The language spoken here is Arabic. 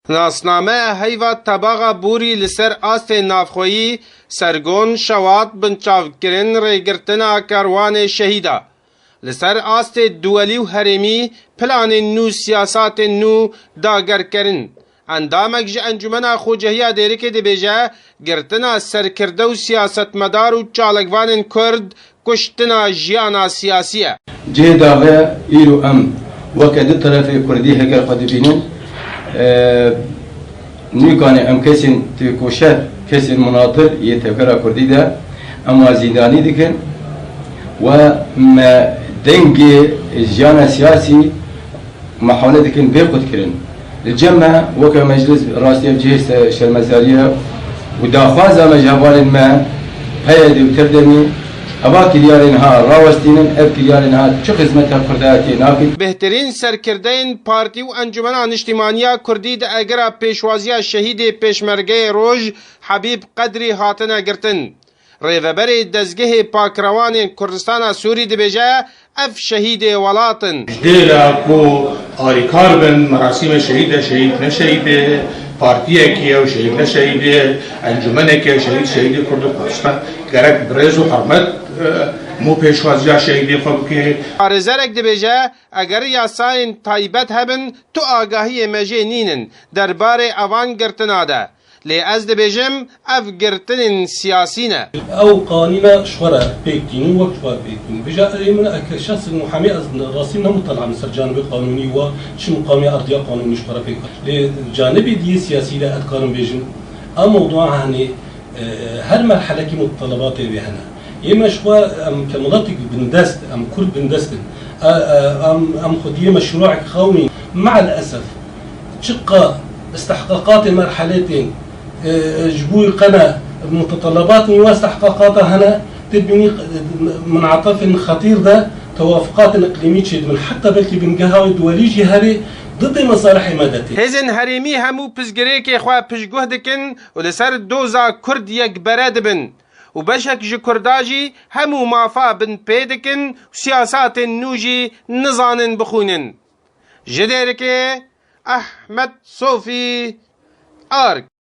ناسنامه هیوا تباغا بوری لسر آست نافخویی سرگون شوات بنچاوکرین ریگرتنا کاروان شهیدا لسر آست دولی و هرمی پلان نو سیاسات نو داگر کرن اندامک جه انجمنا خوجهیا دیرک دی بیجه گرتنا سرکرده و سیاست مدار و چالکوان کرد کشتنا جیانا سیاسیه جه داغه ایرو ام وکد طرف کردی هگر قد بینن نیکانه ام کسین تکوشه کسین مناطر یه تفکر کردی ده اما زندانی دکن و ما دنگ جیانا سیاسی محاولة دکن بیقود کرن الجمع وكا مجلس راسي بجهة شرمسارية وداخوازا مجهوال ما هيدي وتردمي أبا كليارين ها راوستينن أب كليارين ها شو خدمتها كرداتي ناكد بهترین سرکردین پارتی و انجمن اجتماعی کردی ده اگر پیشوازی شهید پیشمرگه روج حبیب قدری هاتنه گرتن ریوبر دزگه پاکروان کردستان سوری دبیجه اف شهید ولاتن جدیلا کو آریکار بن مراسم شهید نشهید پارتیه که شهید نشهید انجمنه که شهید کرد کردستان گرک برز و حرمت مو پیشوازی شهید خوب که آرزرک دبیجه اگر یاساین تایبت هبن تو آگاهی مجه نینن درباره اوان گرتناده لی از دبیجم اف گرتن سیاسی نه او قانون شورا بيكين وكبار بيكين بجاء من كشخص محامي راسي من مطلع من جانب قانوني وش مقامي ارضيه قانوني شورا بيكين لجانب دي سياسي لا القانون بيجن الموضوع هني هر مرحله كي متطلبات بهنا يما شوا كمناطق بندست ام كرد بندست ام خديه مشروع قومي مع الاسف شق استحقاقات المرحلتين جبوي قنا متطلبات واستحقاقاتها هنا تبني من عطف خطير ذا توافقات اقليميه شد من حتى بلكي بنقهاوي دولي جهاري ضد مصالح مادتي هزن هرمی همو پزگری که خواه پشگوه دکن و لسر دوزا کرد یک برد بن و بشک جی کرداجی همو مافا بن پیدکن و سیاسات نوجی نزانن بخونن جدیر که احمد صوفی آرک